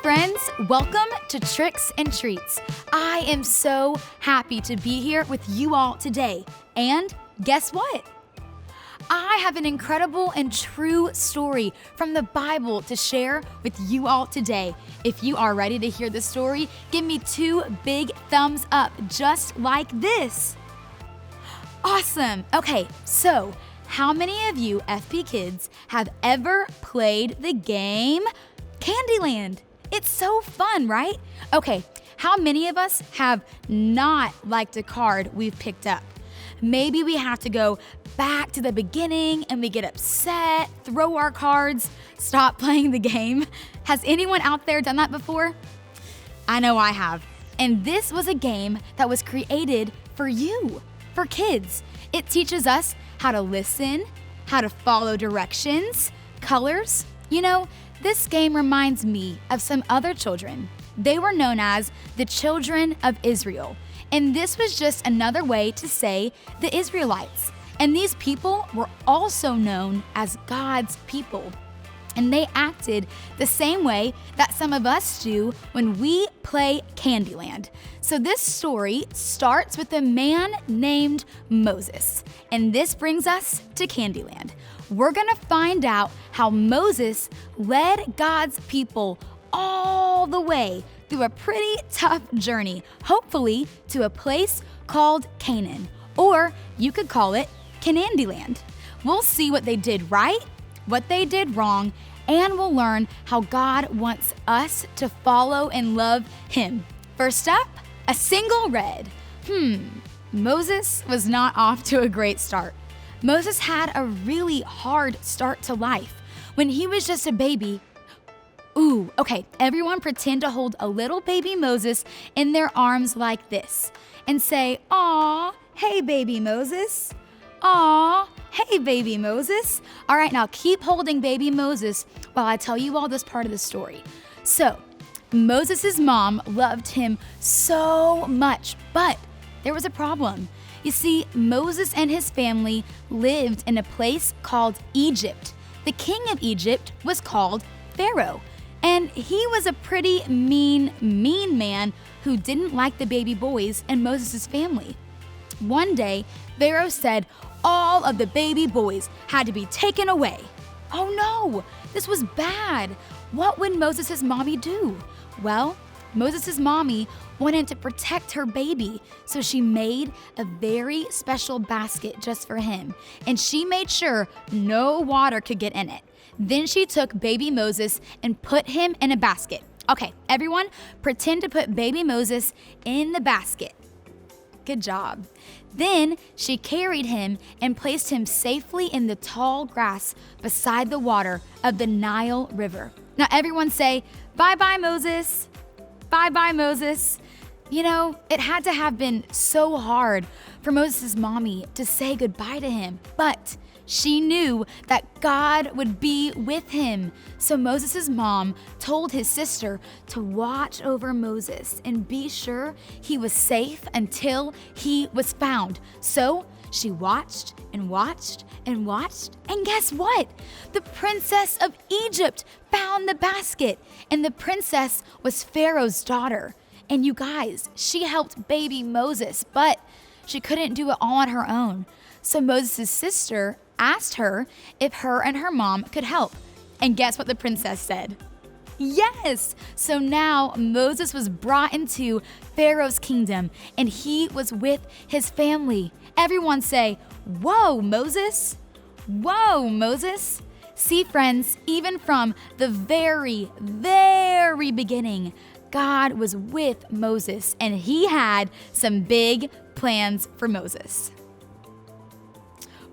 friends, welcome to Tricks and Treats. I am so happy to be here with you all today. And guess what? I have an incredible and true story from the Bible to share with you all today. If you are ready to hear the story, give me 2 big thumbs up, just like this. Awesome. Okay, so how many of you fpKIDS have ever played the game Candyland? It's so fun, right? Okay, how many of us have not liked a card we've picked up? Maybe we have to go back to the beginning and we get upset, throw our cards, stop playing the game. Has anyone out there done that before? I know I have. And this was a game that was created for you, for kids. It teaches us how to listen, how to follow directions, colors. You know, this game reminds me of some other children. They were known as the children of Israel. And this was just another way to say the Israelites. And these people were also known as God's people. And they acted the same way that some of us do when we play Candyland. So this story starts with a man named Moses. And this brings us to Candyland. We're gonna find out how Moses led God's people all the way through a pretty tough journey, hopefully to a place called Canaan, or you could call it Canandyland. We'll see what they did right, what they did wrong, and we'll learn how God wants us to follow and love Him. First up, a single red. Moses was not off to a great start. Moses had a really hard start to life. When he was just a baby, okay, everyone pretend to hold a little baby Moses in their arms like this and say, "Aw, hey baby Moses. Aw, hey baby Moses." All right, now keep holding baby Moses while I tell you all this part of the story. So, Moses' mom loved him so much, but there was a problem. You see, Moses and his family lived in a place called Egypt. The king of Egypt was called Pharaoh, and he was a pretty mean man who didn't like the baby boys in Moses' family. One day, Pharaoh said all of the baby boys had to be taken away. Oh no, this was bad. What would Moses' mommy do? Well, Moses' mommy wanted to protect her baby, so she made a very special basket just for him, and she made sure no water could get in it. Then she took baby Moses and put him in a basket. Okay, everyone, pretend to put baby Moses in the basket. Good job. Then she carried him and placed him safely in the tall grass beside the water of the Nile River. Now everyone say, "Bye-bye, Moses. Bye-bye, Moses." You know, it had to have been so hard for Moses' mommy to say goodbye to him, but she knew that God would be with him. So Moses' mom told his sister to watch over Moses and be sure he was safe until he was found. So she watched and watched and watched, and guess what? The princess of Egypt found the basket, and the princess was Pharaoh's daughter. And you guys, she helped baby Moses, but she couldn't do it all on her own. So Moses' sister asked her if her and her mom could help. And guess what the princess said? Yes! So now Moses was brought into Pharaoh's kingdom, and he was with his family. Everyone say, "Whoa, Moses! Whoa, Moses!" See, friends, even from the very, very beginning, God was with Moses, and he had some big plans for Moses.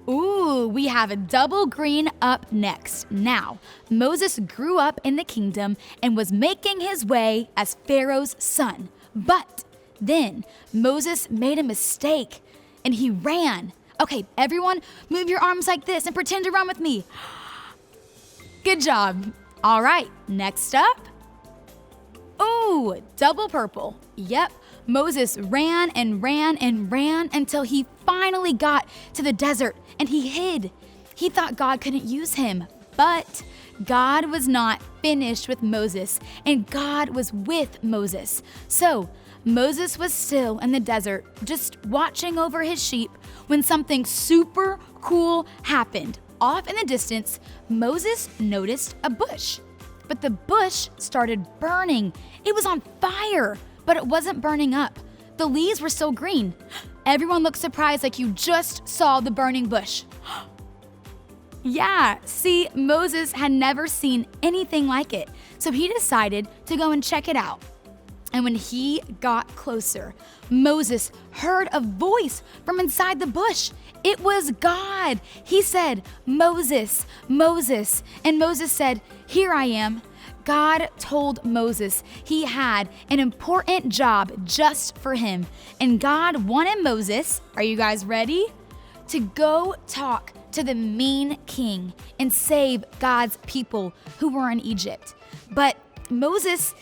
We have a double green up next. Now, Moses grew up in the kingdom and was making his way as Pharaoh's son. But then Moses made a mistake and he ran. Okay, everyone, move your arms like this and pretend to run with me. Good job. All right, next up. Double purple. Yep, Moses ran and ran and ran until he finally got to the desert and he hid. He thought God couldn't use him, But God was not finished with Moses, and God was with Moses. So Moses was still in the desert, just watching over his sheep, when something super cool happened. Off in the distance, Moses noticed a bush. But the bush started burning. It was on fire, but it wasn't burning up. The leaves were still green. Everyone looked surprised, like you just saw the burning bush. Yeah, see, Moses had never seen anything like it, so he decided to go and check it out. And when he got closer, Moses heard a voice from inside the bush. It was God. He said, "Moses, Moses." And Moses said, "Here I am." God told Moses he had an important job just for him. And God wanted Moses, are you guys ready? To go talk to the mean king and save God's people who were in Egypt. But Moses,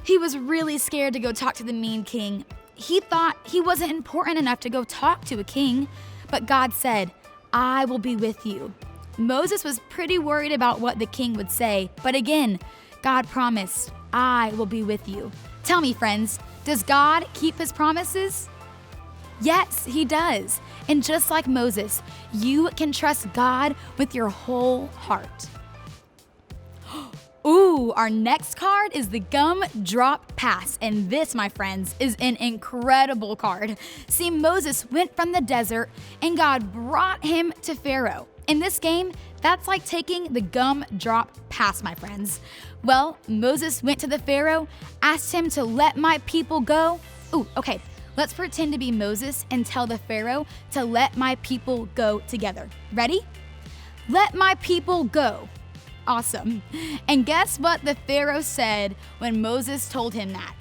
he was really scared to go talk to the mean king. He thought he wasn't important enough to go talk to a king. But God said, "I will be with you." Moses was pretty worried about what the king would say. But again, God promised, "I will be with you." Tell me, friends, does God keep his promises? Yes, he does. And just like Moses, you can trust God with your whole heart. Ooh, our next card is the Gum Drop Pass. And this, my friends, is an incredible card. See, Moses went from the desert and God brought him to Pharaoh. In this game, that's like taking the Gum Drop Pass, my friends. Well, Moses went to the Pharaoh, asked him to let my people go. Ooh, okay, let's pretend to be Moses and tell the Pharaoh to let my people go together. Ready? Let my people go. Awesome. And guess what the Pharaoh said when Moses told him that?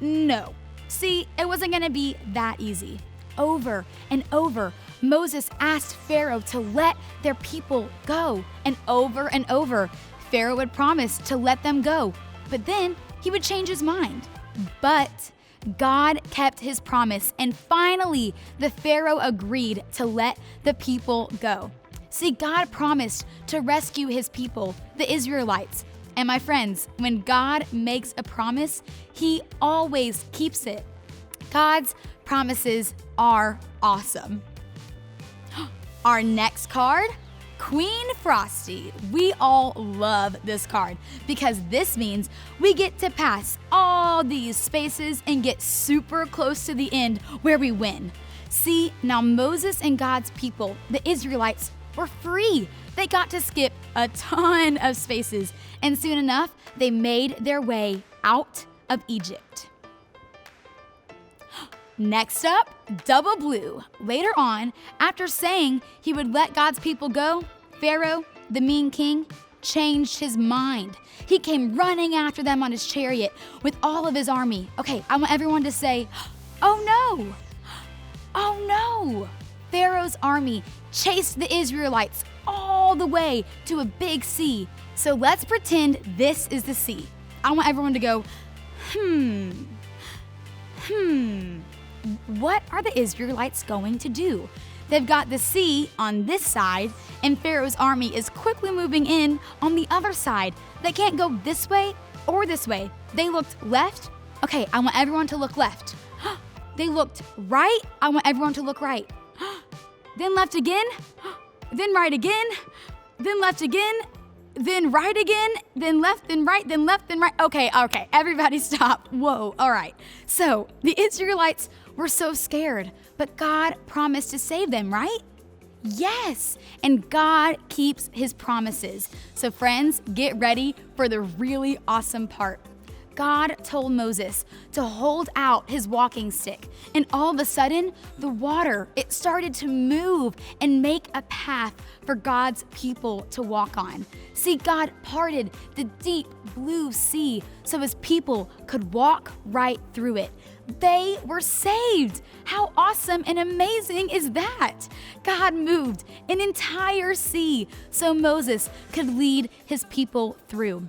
No. See, it wasn't going to be that easy. Over and over, Moses asked Pharaoh to let their people go. And over, Pharaoh would promise to let them go. But then he would change his mind. But God kept his promise, and finally, the Pharaoh agreed to let the people go. See, God promised to rescue his people, the Israelites. And my friends, when God makes a promise, he always keeps it. God's promises are awesome. Our next card, Queen Frosty. We all love this card because this means we get to pass all these spaces and get super close to the end where we win. See, now Moses and God's people, the Israelites, were free. They got to skip a ton of spaces, and soon enough, they made their way out of Egypt. Next up, Double Blue. Later on, after saying he would let God's people go, Pharaoh, the mean king, changed his mind. He came running after them on his chariot with all of his army. Okay, I want everyone to say, "Oh no! Oh no!" Pharaoh's army chased the Israelites all the way to a big sea. So let's pretend this is the sea. I want everyone to go, what are the Israelites going to do? They've got the sea on this side, and Pharaoh's army is quickly moving in on the other side. They can't go this way or this way. They looked left. Okay, I want everyone to look left. They looked right. I want everyone to look right. Then left again, then right again, then left again, then right again, then left, then right, then left, then right. Okay, everybody stop. Whoa, all right. So the Israelites were so scared, but God promised to save them, right? Yes, and God keeps his promises. So friends, get ready for the really awesome part. God told Moses to hold out his walking stick, and all of a sudden, the water, it started to move and make a path for God's people to walk on. See, God parted the deep blue sea so his people could walk right through it. They were saved. How awesome and amazing is that? God moved an entire sea so Moses could lead his people through.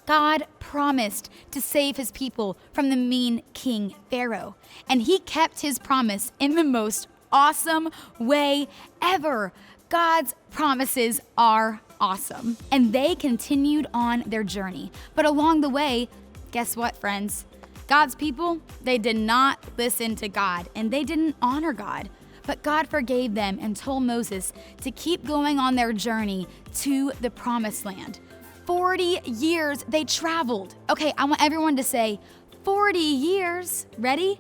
God promised to save his people from the mean king Pharaoh, and he kept his promise in the most awesome way ever. God's promises are awesome. And they continued on their journey. But along the way, guess what, friends? God's people, they did not listen to God and they didn't honor God. But God forgave them and told Moses to keep going on their journey to the promised land. 40 years they traveled. Okay, I want everyone to say 40 years. Ready?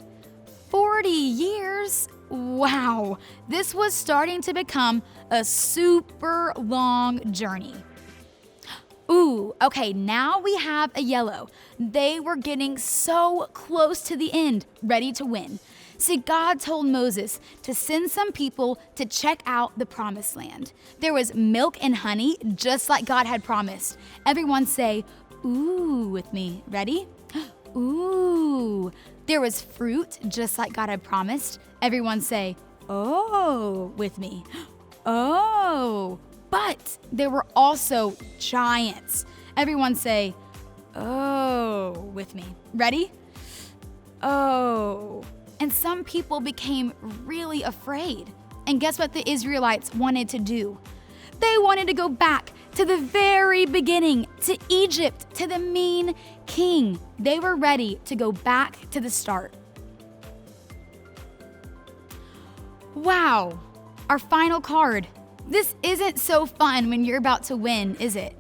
40 years? Wow, this was starting to become a super long journey. Ooh, okay, now we have a yellow. They were getting so close to the end, ready to win. See, God told Moses to send some people to check out the promised land. There was milk and honey, just like God had promised. Everyone say, ooh, with me. Ready? Ooh. There was fruit, just like God had promised. Everyone say, oh, with me. Oh. But there were also giants. Everyone say, oh, with me. Ready? Oh. And some people became really afraid. And guess what the Israelites wanted to do? They wanted to go back to the very beginning, to Egypt, to the mean king. They were ready to go back to the start. Wow, our final card. This isn't so fun when you're about to win, is it?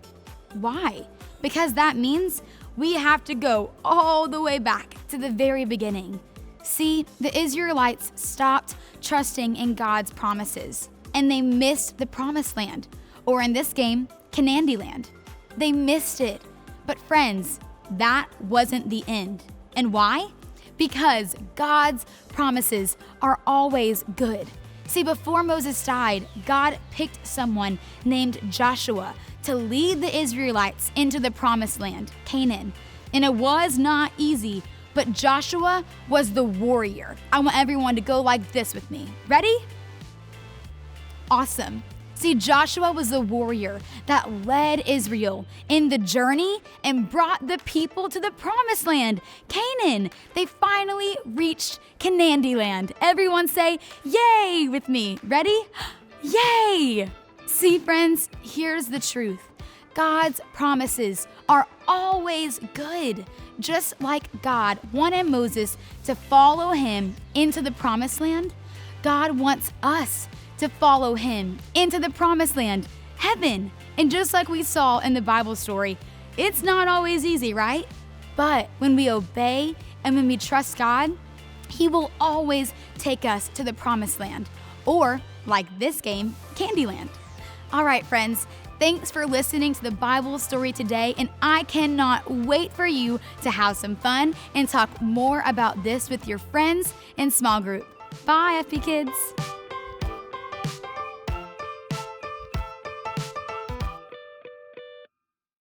Why? Because that means we have to go all the way back to the very beginning. See, the Israelites stopped trusting in God's promises, and they missed the promised land, or in this game, Canaan land. They missed it. But friends, that wasn't the end. And why? Because God's promises are always good. See, before Moses died, God picked someone named Joshua to lead the Israelites into the promised land, Canaan. And it was not easy, but Joshua was the warrior. I want everyone to go like this with me. Ready? Awesome. See, Joshua was the warrior that led Israel in the journey and brought the people to the promised land, Canaan. They finally reached Canaan land. Everyone say, yay, with me. Ready? Yay! See, friends, here's the truth. God's promises are always good. Just like God wanted Moses to follow him into the promised land, God wants us to follow him into the promised land, heaven. And just like we saw in the Bible story, it's not always easy, right? But when we obey and when we trust God, he will always take us to the promised land, or like this game, Candyland. All right, friends, thanks for listening to the Bible story today, and I cannot wait for you to have some fun and talk more about this with your friends in small group. Bye, fpKIDS.